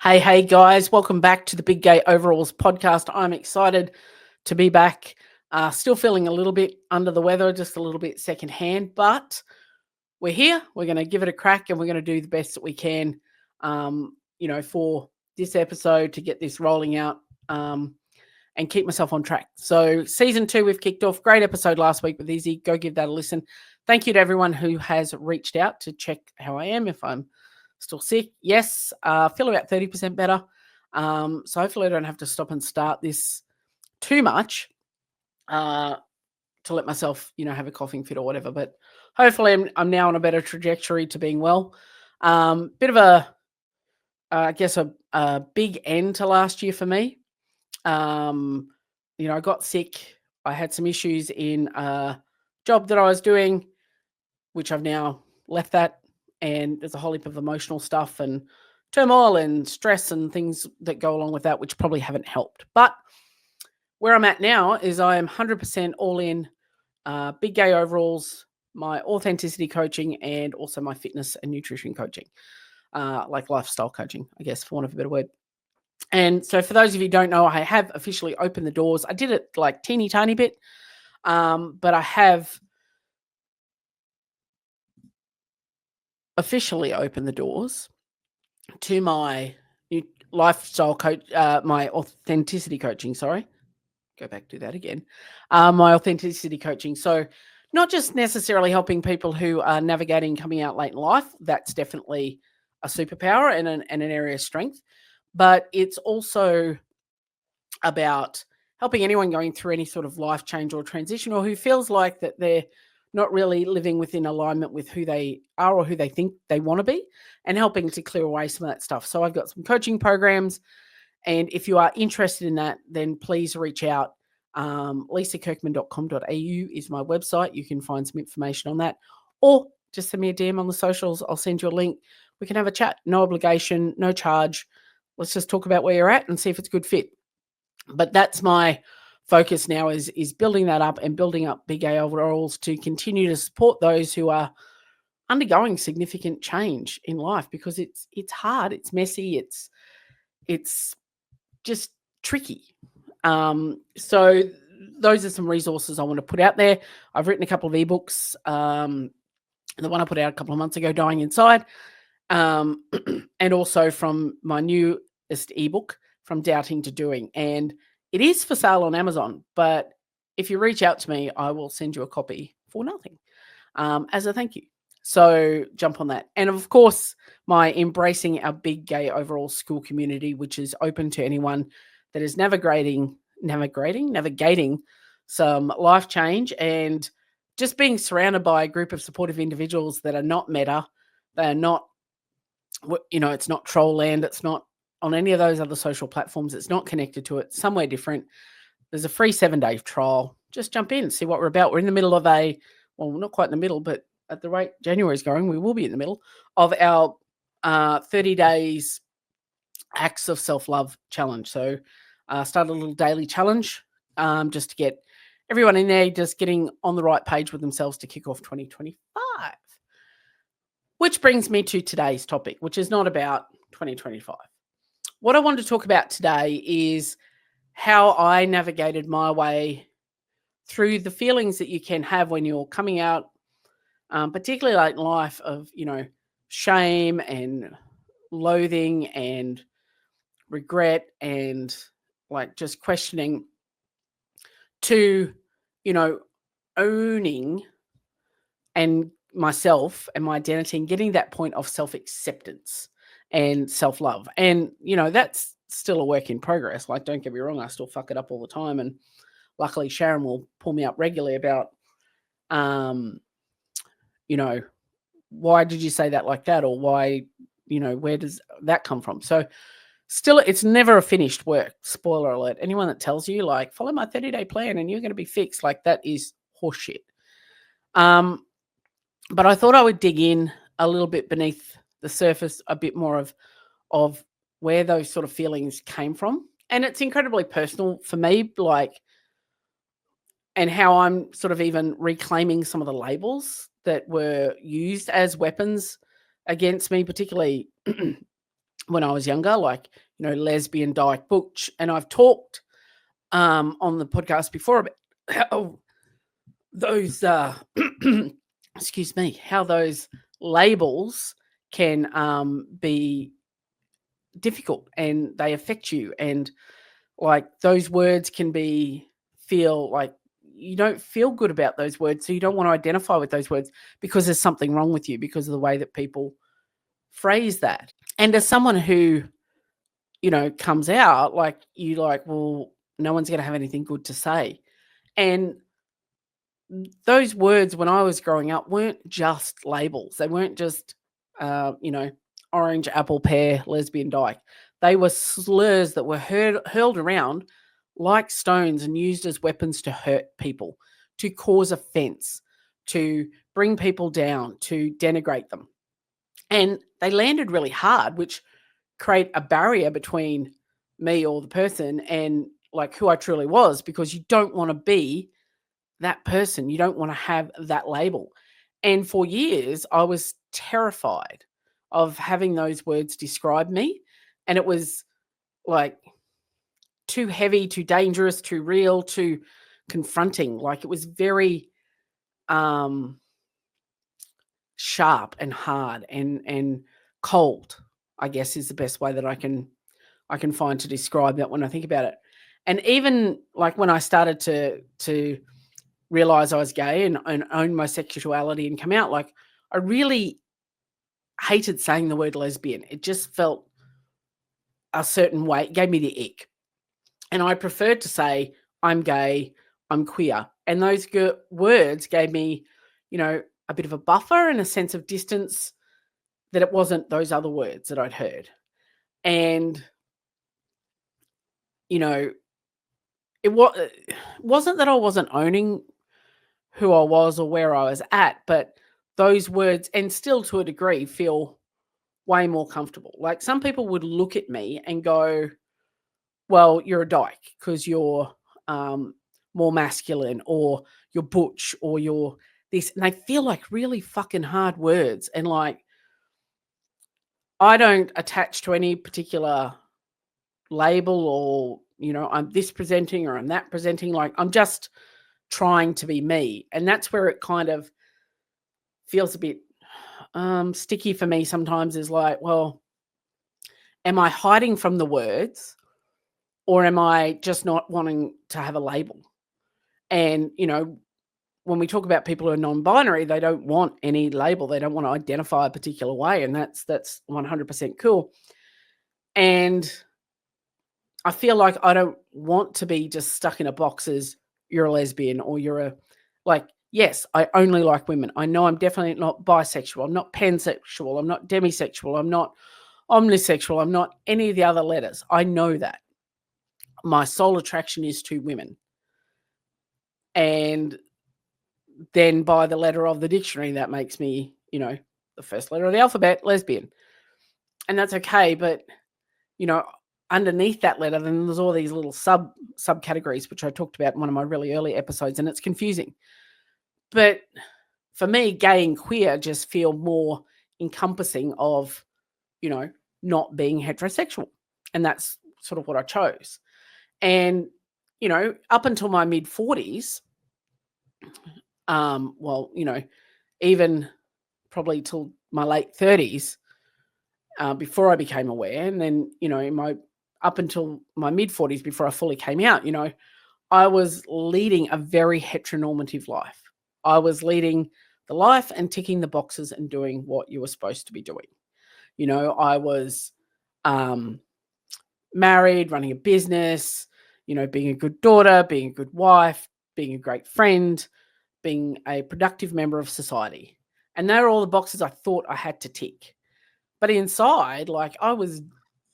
Hey, guys, welcome back to the Big Gay Overalls podcast. I'm excited to be back. Still feeling a little bit under the weather, just a little bit secondhand, but we're here. We're going to give it a crack and we're going to do the best that we can, for this episode to get this rolling out and keep myself on track. So, season 2, we've kicked off. Great episode last week with Izzy. Go give that a listen. Thank you to everyone who has reached out to check how I am, if I'm still sick. Yes, feel about 30% better. So hopefully I don't have to stop and start this too much to let myself, have a coughing fit or whatever. But hopefully I'm now on a better trajectory to being well. Bit of a big end to last year for me. I got sick. I had some issues in a job that I was doing, which I've now left that. And there's a whole heap of emotional stuff and turmoil and stress and things that go along with that, which probably haven't helped. But where I'm at now is I am 100% all in Big Gay Overalls, my authenticity coaching, and also my fitness and nutrition coaching, like lifestyle coaching, I guess, for want of a better word. And so for those of you who don't know, I have officially opened the doors. I did it like teeny tiny bit, but I have officially opened the doors to my lifestyle coach, my authenticity coaching. Sorry, go back to that again. My authenticity coaching. So not just necessarily helping people who are navigating coming out late in life. That's definitely a superpower and an area of strength. But it's also about helping anyone going through any sort of life change or transition, or who feels like that they're not really living within alignment with who they are or who they think they want to be, and helping to clear away some of that stuff. So I've got some coaching programs, and if you are interested in that, then please reach out. lisakirkman.com.au is my website. You can find some information on that, or just send me a DM on the socials. I'll send you a link. We can have a chat. No obligation, no charge. Let's just talk about where you're at and see if it's a good fit. But that's my focus now is building that up and building up Big Gay Overalls to continue to support those who are undergoing significant change in life, because it's hard, it's messy, it's just tricky. So those are some resources I want to put out there. I've written a couple of ebooks. The one I put out a couple of months ago, Dying Inside, and also from my newest ebook, From Doubting to Doing. And it is for sale on Amazon, but if you reach out to me, I will send you a copy for nothing as a thank you. So jump on that. And of course, my Embracing Our Big Gay Overall School community, which is open to anyone that is navigating some life change and just being surrounded by a group of supportive individuals that are not Meta. They're not, it's not Troll Land. It's not on any of those other social platforms. It's not connected to it. Somewhere different. There's a free 7-day trial. Just jump in, see what we're about. We're in the middle of not quite in the middle, but at the rate January is going, we will be in the middle of our 30 days acts of self-love challenge. So started a little daily challenge just to get everyone in there just getting on the right page with themselves to kick off 2025. Which brings me to today's topic, which is not about 2025. What I want to talk about today is how I navigated my way through the feelings that you can have when you're coming out, particularly late in life, of, shame and loathing and regret and like just questioning, to, owning and myself and my identity and getting that point of self-acceptance and self-love. And, that's still a work in progress. Like, don't get me wrong, I still fuck it up all the time. And luckily Sharon will pull me up regularly about, why did you say that like that? Or why, where does that come from? So still, it's never a finished work. Spoiler alert. Anyone that tells you, like, follow my 30-day plan and you're going to be fixed, like, that is horseshit. But I thought I would dig in a little bit beneath the surface, a bit more of where those sort of feelings came from. And it's incredibly personal for me, like, and how I'm sort of even reclaiming some of the labels that were used as weapons against me, particularly when I was younger, like, lesbian, dyke, butch. And I've talked on the podcast before about how those, excuse me, how those labels can be difficult and they affect you. And like those words can feel like you don't feel good about those words. So you don't want to identify with those words because there's something wrong with you because of the way that people phrase that. And as someone who, comes out, like you like, well, no one's going to have anything good to say. And those words when I was growing up weren't just labels. They weren't just, orange, apple, pear, lesbian, dyke. They were slurs that were hurled around like stones and used as weapons to hurt people, to cause offense, to bring people down, to denigrate them. And they landed really hard, which create a barrier between me or the person and like who I truly was, because you don't want to be that person. You don't want to have that label. And for years, I was terrified of having those words describe me. And it was like too heavy, too dangerous, too real, too confronting. Like it was very sharp and hard and cold, I guess is the best way that I can find to describe that when I think about it. And even like when I started to realize I was gay and own my sexuality and come out, like I really hated saying the word lesbian. It just felt a certain way. It gave me the ick. And I preferred to say I'm gay, I'm queer. And those words gave me, a bit of a buffer and a sense of distance, that it wasn't those other words that I'd heard. And, it wasn't that I wasn't owning who I was or where I was at, but those words, and still to a degree, feel way more comfortable. Like some people would look at me and go, well, you're a dyke because you're more masculine, or you're butch, or you're this. And they feel like really fucking hard words. And like, I don't attach to any particular label or, I'm this presenting or I'm that presenting. Like, I'm just trying to be me. And that's where it kind of feels a bit sticky for me sometimes, is like, well, am I hiding from the words, or am I just not wanting to have a label? And, when we talk about people who are non-binary, they don't want any label. They don't want to identify a particular way. And that's 100% cool. And I feel like I don't want to be just stuck in a box as you're a lesbian, or you're yes, I only like women. I know I'm definitely not bisexual. I'm not pansexual. I'm not demisexual. I'm not omnisexual. I'm not any of the other letters. I know that. My sole attraction is to women. And then by the letter of the dictionary, that makes me, the first letter of the alphabet, lesbian. And that's okay. But, underneath that letter, then there's all these little subcategories, which I talked about in one of my really early episodes, and it's confusing. But for me, gay and queer just feel more encompassing of, not being heterosexual. And that's sort of what I chose. And, up until my mid 40s, even probably till my late 30s, before I became aware. And then, up until my mid 40s, before I fully came out, I was leading a very heteronormative life. I was leading the life and ticking the boxes and doing what you were supposed to be doing. I was married, running a business, being a good daughter, being a good wife, being a great friend, being a productive member of society. And they were all the boxes I thought I had to tick. But inside, like, I was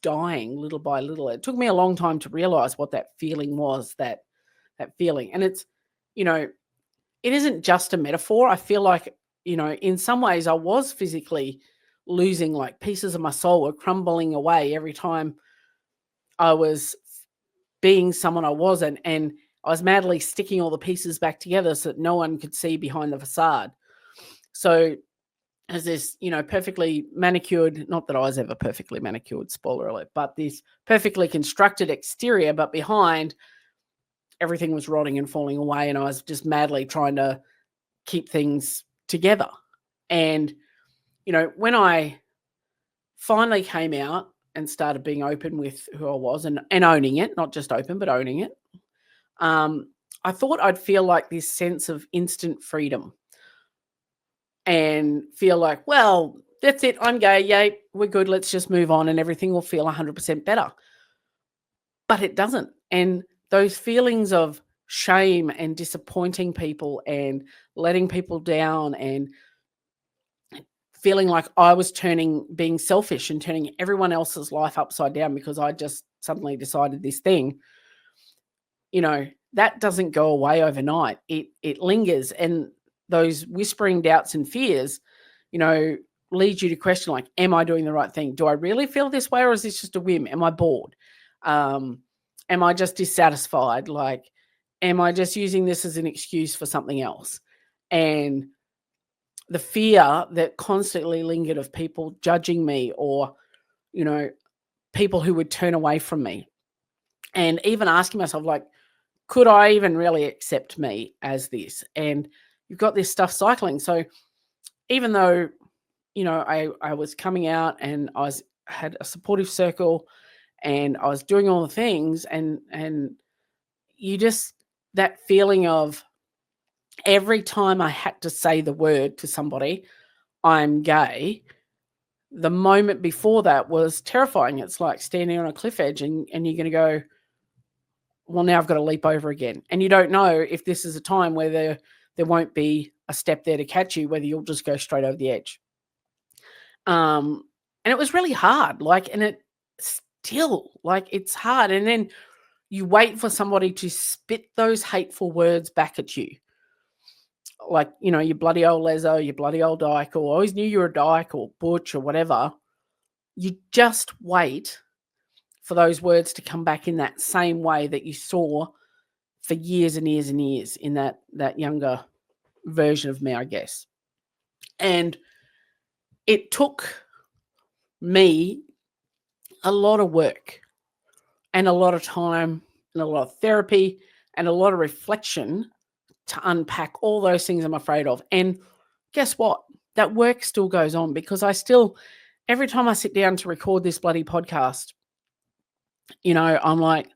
dying little by little. It took me a long time to realize what that feeling was, that feeling. And it's, it isn't just a metaphor. I feel like, in some ways I was physically losing, like pieces of my soul were crumbling away every time I was being someone I wasn't. And I was madly sticking all the pieces back together so that no one could see behind the facade. So has this, perfectly manicured, not that I was ever perfectly manicured, spoiler alert, but this perfectly constructed exterior, but behind everything was rotting and falling away. And I was just madly trying to keep things together. And, when I finally came out and started being open with who I was and owning it, not just open, but owning it, I thought I'd feel like this sense of instant freedom and feel like, well, that's it. I'm gay. Yay, we're good. Let's just move on and everything will feel 100% better. But it doesn't. And those feelings of shame and disappointing people and letting people down and feeling like I was being selfish and turning everyone else's life upside down because I just suddenly decided this thing, that doesn't go away overnight. It lingers. And those whispering doubts and fears, lead you to question, like, am I doing the right thing? Do I really feel this way, or is this just a whim? Am I bored? Am I just dissatisfied? Like, am I just using this as an excuse for something else? And the fear that constantly lingered of people judging me or, people who would turn away from me. And even asking myself, like, could I even really accept me as this? And you've got this stuff cycling. So even though, I was coming out and had a supportive circle and I was doing all the things and you just, that feeling of every time I had to say the word to somebody, I'm gay, the moment before that was terrifying. It's like standing on a cliff edge and you're going to go, well, now I've got to leap over again. And you don't know if this is a time where there won't be a step there to catch you, whether you'll just go straight over the edge. And it was really hard. And it still, it's hard. And then you wait for somebody to spit those hateful words back at you. Like, you bloody old leso, you bloody old dyke, or I always knew you were a dyke or butch or whatever. You just wait for those words to come back in that same way that you saw for years and years and years in that younger version of me, I guess. And it took me a lot of work and a lot of time and a lot of therapy and a lot of reflection to unpack all those things I'm afraid of. And guess what? That work still goes on because every time I sit down to record this bloody podcast, I'm like,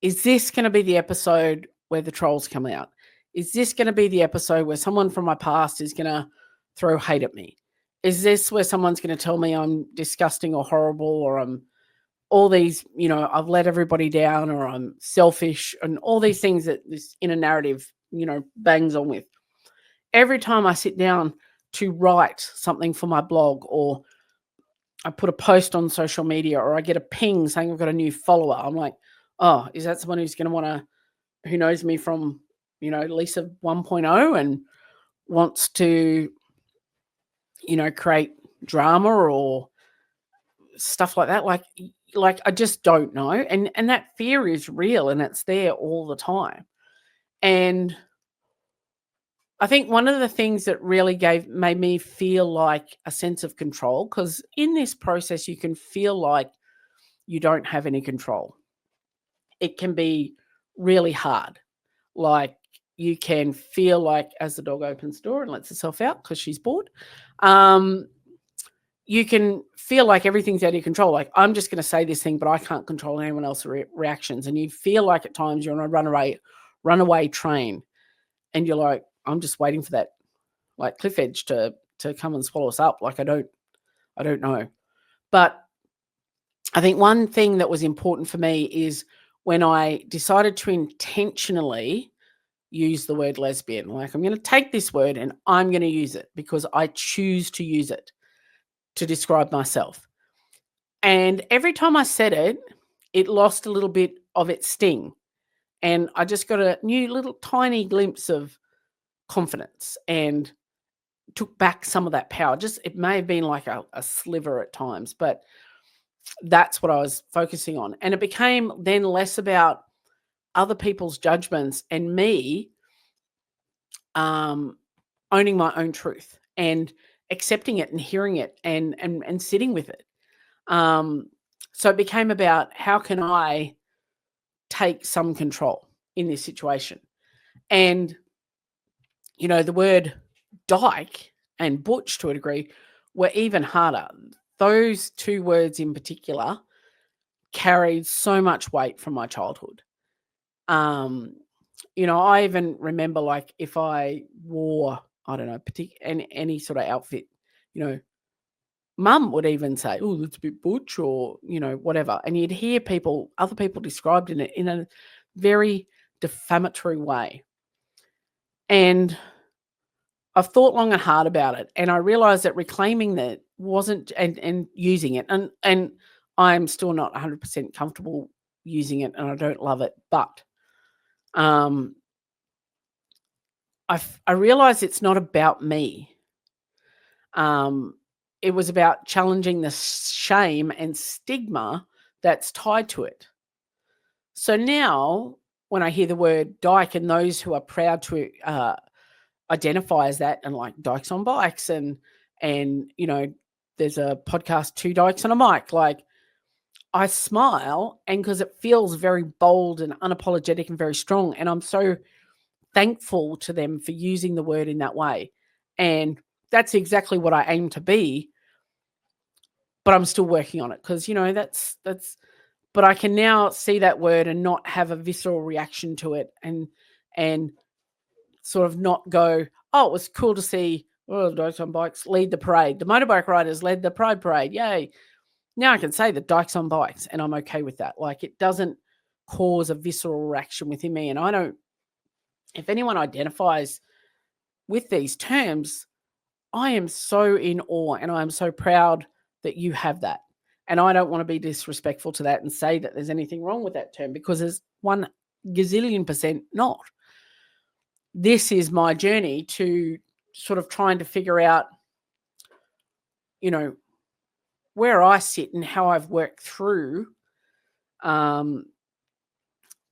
is this going to be the episode where the trolls come out? Is this going to be the episode where someone from my past is going to throw hate at me? Is this where someone's going to tell me I'm disgusting or horrible or I'm all these, I've let everybody down or I'm selfish and all these things that this inner narrative, bangs on with? Every time I sit down to write something for my blog or I put a post on social media or I get a ping saying I've got a new follower, I'm like, oh, is that someone who's going to want to, who knows me from, Lisa 1.0 and wants to, create drama or stuff like that? Like I just don't know. And that fear is real and it's there all the time. And I think one of the things that really made me feel like a sense of control, because in this process, you can feel like you don't have any control. It can be really hard. Like you can feel like as the dog opens the door and lets herself out because she's bored, you can feel like everything's out of your control. Like I'm just going to say this thing, but I can't control anyone else's reactions. And you feel like at times you're on a runaway train and you're like, I'm just waiting for that like cliff edge to come and swallow us up. Like I don't know. But I think one thing that was important for me is when I decided to intentionally use the word lesbian. Like I'm going to take this word and I'm going to use it because I choose to use it to describe myself. And every time I said it, it lost a little bit of its sting. And I just got a new little tiny glimpse of confidence and took back some of that power. Just it may have been like a sliver at times, but that's what I was focusing on. And it became then less about other people's judgments and me owning my own truth and accepting it and hearing it and sitting with it. So it became about how can I take some control in this situation. And, the word dyke and butch to a degree were even harder. Those two words in particular carried so much weight from my childhood. I even remember, like, if I wore, I don't know, any sort of outfit, mum would even say, "Oh, that's a bit butch," or, whatever. And you'd hear other people described in it in a very defamatory way. And I've thought long and hard about it, and I realized that reclaiming that wasn't and using it, and I'm still not 100% comfortable using it, and I don't love it, but I realized it's not about me. It was about challenging the shame and stigma that's tied to it. So now, when I hear the word dyke and those who are proud to identify as that, and like dykes on bikes, and there's a podcast, Two Dykes on a Mic, like, I smile, and because it feels very bold and unapologetic and very strong, and I'm so thankful to them for using the word in that way. And that's exactly what I aim to be, but I'm still working on it, because that's but I can now see that word and not have a visceral reaction to it, and sort of not go, oh, it was cool to see dykes on bikes lead the parade. The motorbike riders led the pride parade. Yay. Now I can say the dykes on bikes, and I'm okay with that. Like, it doesn't cause a visceral reaction within me. And I don't, if anyone identifies with these terms, I am so in awe, and I am so proud that you have that. And I don't want to be disrespectful to that and say that there's anything wrong with that term, because there's 1 gazillion percent not. This is my journey to sort of trying to figure out, where I sit and how I've worked through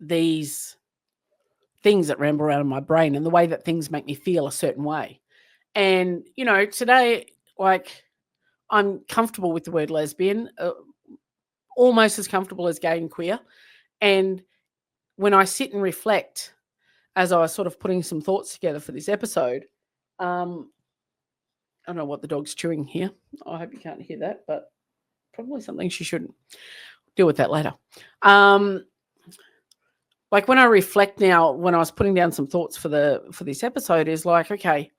these things that ramble around in my brain, and the way that things make me feel a certain way. And, today, like, I'm comfortable with the word lesbian, almost as comfortable as gay and queer. And when I sit and reflect, as I was sort of putting some thoughts together for this episode, I don't know what the dog's chewing here. I hope you can't hear that, but probably something she shouldn't. Deal with that later. Like, when I reflect now, when I was putting down some thoughts for this episode, is like, okay,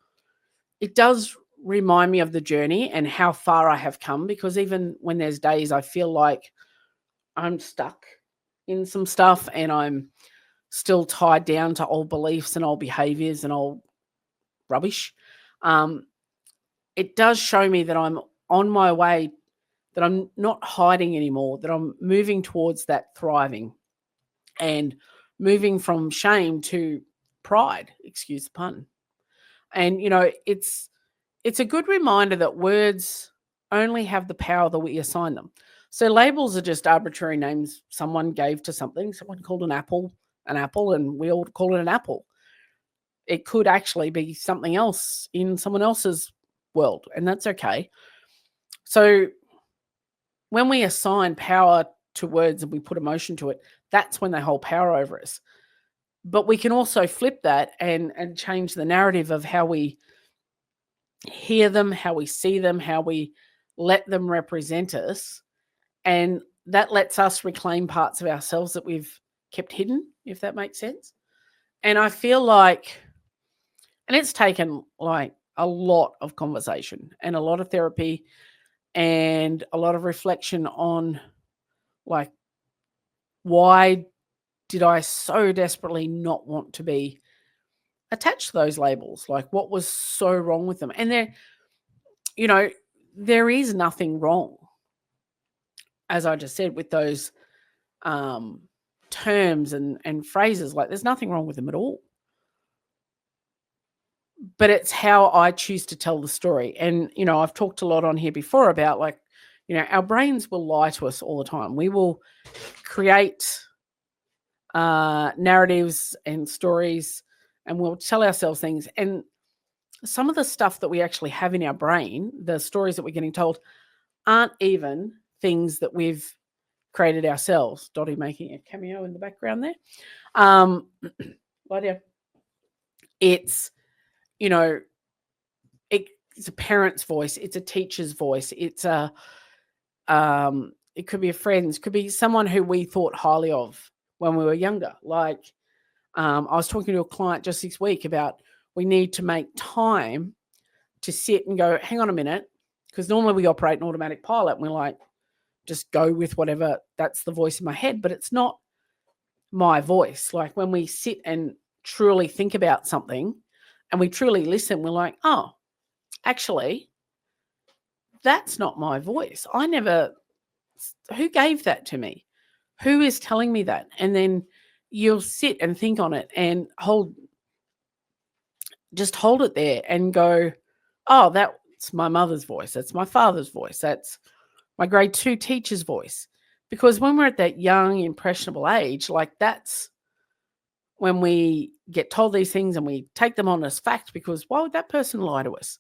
it does remind me of the journey and how far I have come, because even when there's days I feel like I'm stuck in some stuff and I'm still tied down to old beliefs and old behaviors and old rubbish, it does show me that I'm on my way, that I'm not hiding anymore, that I'm moving towards that thriving and moving from shame to pride, excuse the pun. And, it's a good reminder that words only have the power that we assign them. So labels are just arbitrary names someone gave to something. Someone called an apple, and we all call it an apple. It could actually be something else in someone else's world, and that's okay. So when we assign power to words and we put emotion to it, that's when they hold power over us. But we can also flip that and change the narrative of how we hear them, how we see them, how we let them represent us. And that lets us reclaim parts of ourselves that we've kept hidden, if that makes sense. And I feel like, and it's taken like a lot of conversation and a lot of therapy and a lot of reflection on, like, why did I so desperately not want to be attached to those labels? Like, what was so wrong with them? And there is nothing wrong, as I just said, with those terms and phrases. Like, there's nothing wrong with them at all. But it's how I choose to tell the story. And, I've talked a lot on here before about, like, our brains will lie to us all the time. We will create narratives and stories, and we'll tell ourselves things. And some of the stuff that we actually have in our brain, the stories that we're getting told, aren't even things that we've created ourselves. Dottie making a cameo in the background there. It's, you know, it's a parent's voice, it's a teacher's voice, it's a it could be a friend's, could be someone who we thought highly of when we were younger. Like I was talking to a client just this week about we need to make time to sit and go, hang on a minute, because normally we operate in automatic pilot and we're like, just go with whatever, that's the voice in my head, but it's not my voice. Like when we sit and truly think about something and we truly listen, we're like, oh, actually, that's not my voice. Who gave that to me? Who is telling me that? And then you'll sit and think on it and hold it there and go, oh, that's my mother's voice. That's my father's voice. That's my grade 2 teacher's voice. Because when we're at that young, impressionable age, like that's when we get told these things and we take them on as fact, because why would that person lie to us?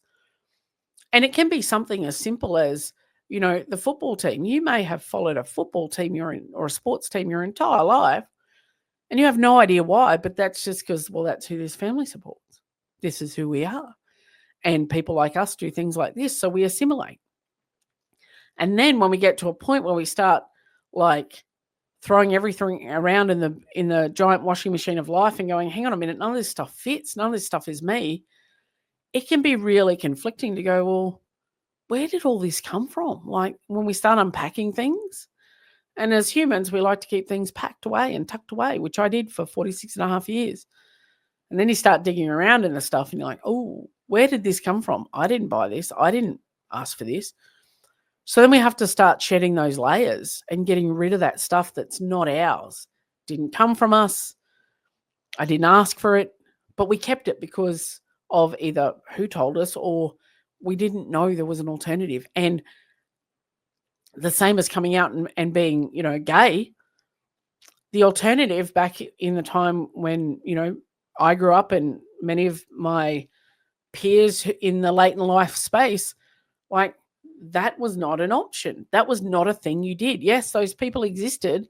And it can be something as simple as, the football team. You may have followed a football team or a sports team your entire life, and you have no idea why, but that's just because, well, that's who this family supports. This is who we are. And people like us do things like this, so we assimilate. And then when we get to a point where we start like throwing everything around in the giant washing machine of life and going, hang on a minute, none of this stuff fits, none of this stuff is me, it can be really conflicting to go, well, where did all this come from? Like when we start unpacking things, and as humans, we like to keep things packed away and tucked away, which I did for 46 and a half years. And then you start digging around in the stuff and you're like, oh, where did this come from? I didn't buy this. I didn't ask for this. So then we have to start shedding those layers and getting rid of that stuff that's not ours. Didn't come from us. I didn't ask for it, but we kept it because of either who told us or we didn't know there was an alternative. And the same as coming out and being, gay, the alternative back in the time when, I grew up and many of my peers in the late in life space, like that was not an option. That was not a thing you did. Yes, those people existed,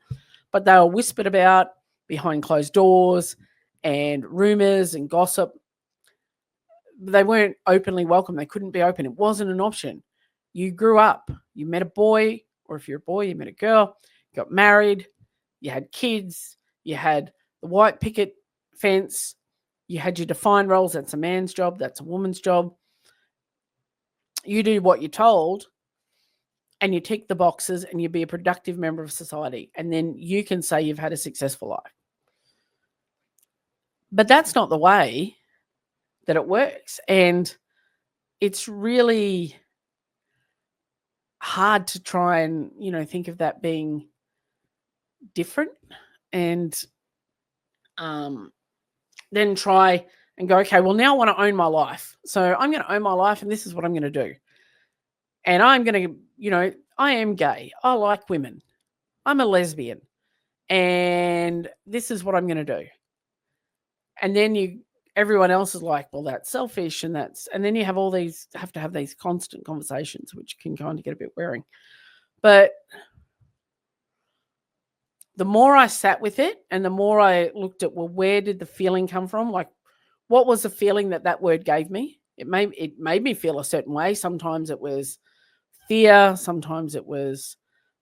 but they were whispered about behind closed doors and rumors and gossip. They weren't openly welcome. They couldn't be open. It wasn't an option. You grew up, you met a boy, or if you're a boy, you met a girl, you got married, you had kids, you had the white picket fence, you had your defined roles. That's a man's job, that's a woman's job. You do what you're told and you tick the boxes and you be a productive member of society. And then you can say you've had a successful life. But that's not the way that it works. And it's really hard to try and, think of that being different and then try and go, okay, well, now I want to own my life. So I'm going to own my life and this is what I'm going to do. And I'm going to, I am gay. I like women. I'm a lesbian. And this is what I'm going to do. And then everyone else is like, well, that's selfish and then you have to have these constant conversations, which can kind of get a bit wearing. But the more I sat with it and the more I looked at, well, where did the feeling come from? Like, what was the feeling that word gave me? It made me feel a certain way. Sometimes it was fear. Sometimes it was,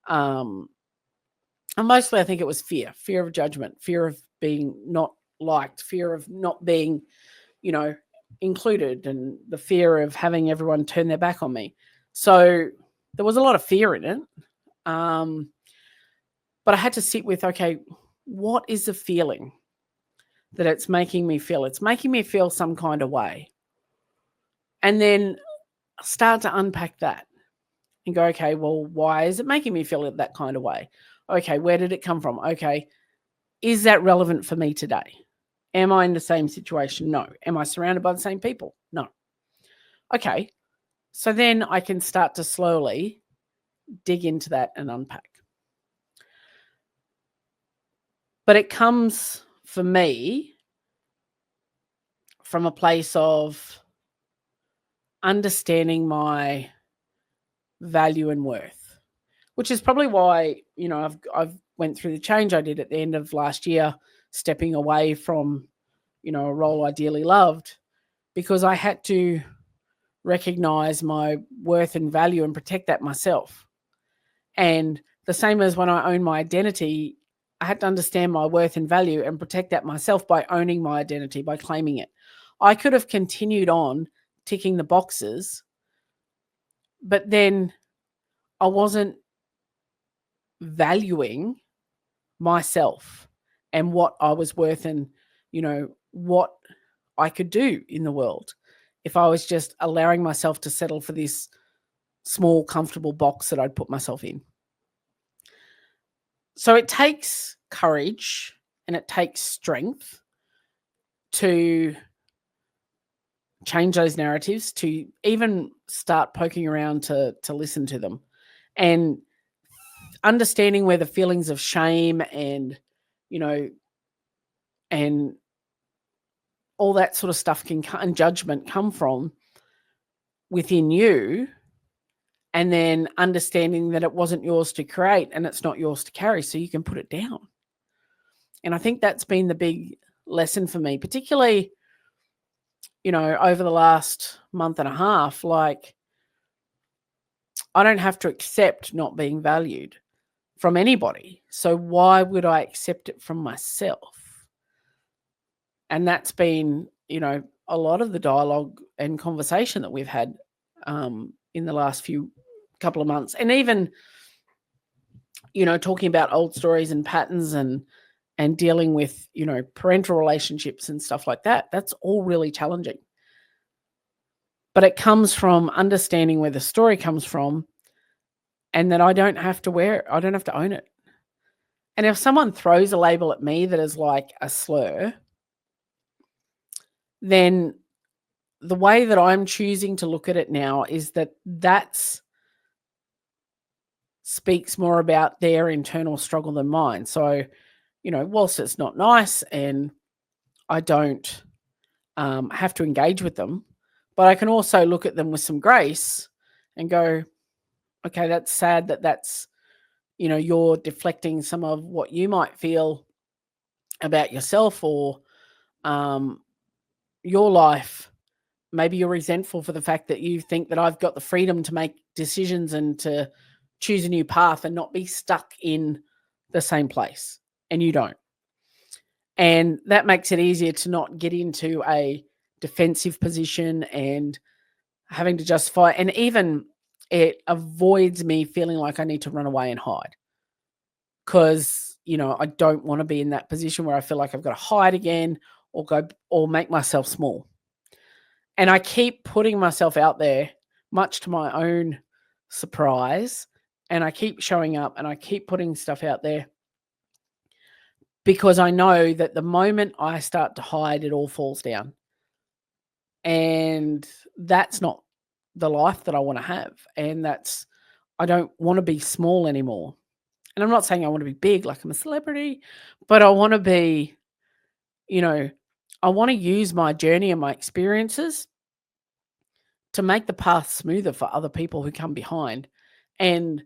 and mostly I think it was fear of judgment, fear of being not liked, fear of not being, included, and the fear of having everyone turn their back on me. So there was a lot of fear in it. But I had to sit with, okay, what is the feeling that it's making me feel? It's making me feel some kind of way. And then start to unpack that and go, okay, well, why is it making me feel that kind of way? Okay, where did it come from? Okay, is that relevant for me today? Am I in the same situation? No. Am I surrounded by the same people? No. Okay, so then I can start to slowly dig into that and unpack. But it comes, for me, from a place of understanding my value and worth, which is probably why, I've went through the change I did at the end of last year, stepping away from, a role I dearly loved, because I had to recognize my worth and value and protect that myself. And the same as when I own my identity, I had to understand my worth and value and protect that myself by owning my identity, by claiming it. I could have continued on ticking the boxes, but then I wasn't valuing myself and what I was worth and, what I could do in the world if I was just allowing myself to settle for this small, comfortable box that I'd put myself in. So it takes courage and it takes strength to change those narratives, to even start poking around to listen to them, and understanding where the feelings of shame and, and all that sort of stuff and judgment come from within you, and then understanding that it wasn't yours to create and it's not yours to carry, so you can put it down. And I think that's been the big lesson for me, particularly, over the last month and a half. Like, I don't have to accept not being valued from anybody. So why would I accept it from myself? And that's been, a lot of the dialogue and conversation that we've had in the last couple of months. And even, talking about old stories and patterns and dealing with, parental relationships and stuff like that. That's all really challenging. But it comes from understanding where the story comes from, and that I don't have to own it. And if someone throws a label at me that is like a slur, then the way that I'm choosing to look at it now is that speaks more about their internal struggle than mine. So, whilst it's not nice and I don't have to engage with them, but I can also look at them with some grace and go, okay, that's sad that's, you're deflecting some of what you might feel about yourself or your life. Maybe you're resentful for the fact that you think that I've got the freedom to make decisions and to choose a new path and not be stuck in the same place, and you don't. And that makes it easier to not get into a defensive position and having to justify, and even it avoids me feeling like I need to run away and hide, because, I don't want to be in that position where I feel like I've got to hide again or make myself small. And I keep putting myself out there, much to my own surprise, and I keep showing up and I keep putting stuff out there, because I know that the moment I start to hide, it all falls down. And that's not the life that I want to have. And I don't want to be small anymore. And I'm not saying I want to be big like I'm a celebrity, but I want to be, I want to use my journey and my experiences to make the path smoother for other people who come behind. And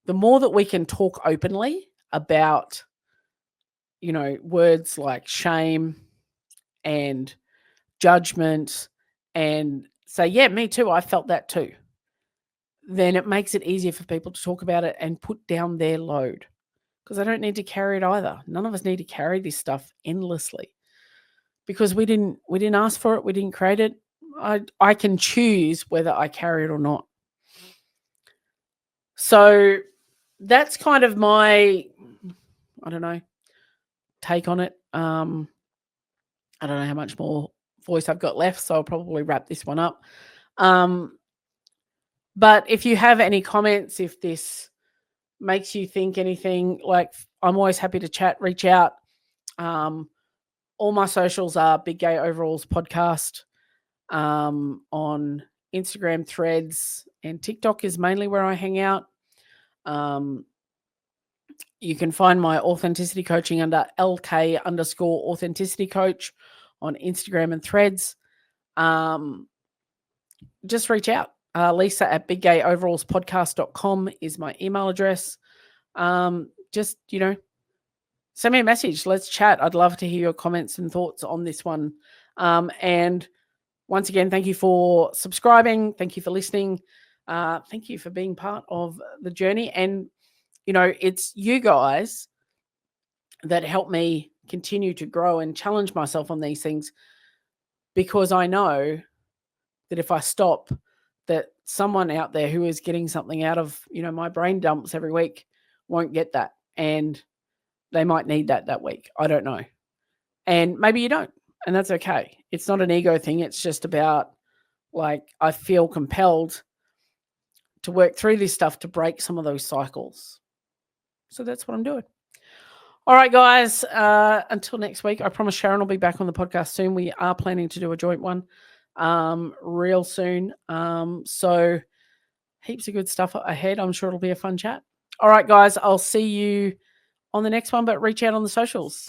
the more that we can talk openly about, words like shame and judgment and say, yeah, me too, I felt that too, then it makes it easier for people to talk about it and put down their load, because I don't need to carry it either. None of us need to carry this stuff endlessly, because we didn't ask for it. We didn't create it. I can choose whether I carry it or not. So that's kind of my, I don't know, take on it. I don't know how much more voice I've got left, so I'll probably wrap this one up. But if you have any comments, if this makes you think anything, like, I'm always happy to chat, reach out. All my socials are Big Gay Overalls Podcast. On Instagram, Threads, and TikTok is mainly where I hang out. You can find my authenticity coaching under LK_authenticity coach on Instagram and Threads. just reach out. Lisa at biggayoverallspodcast.com is my email address. Just, send me a message. Let's chat. I'd love to hear your comments and thoughts on this one. And once again, thank you for subscribing. Thank you for listening. Thank you for being part of the journey. And, it's you guys that help me continue to grow and challenge myself on these things, because I know that if I stop, that someone out there who is getting something out of, my brain dumps every week won't get that. And they might need that week. I don't know. And maybe you don't. And that's okay. It's not an ego thing. It's just about, I feel compelled to work through this stuff to break some of those cycles. So that's what I'm doing. All right, guys. Until next week, I promise Sharon will be back on the podcast soon. We are planning to do a joint one real soon. So heaps of good stuff ahead. I'm sure it'll be a fun chat. All right, guys. I'll see you on the next one, but reach out on the socials.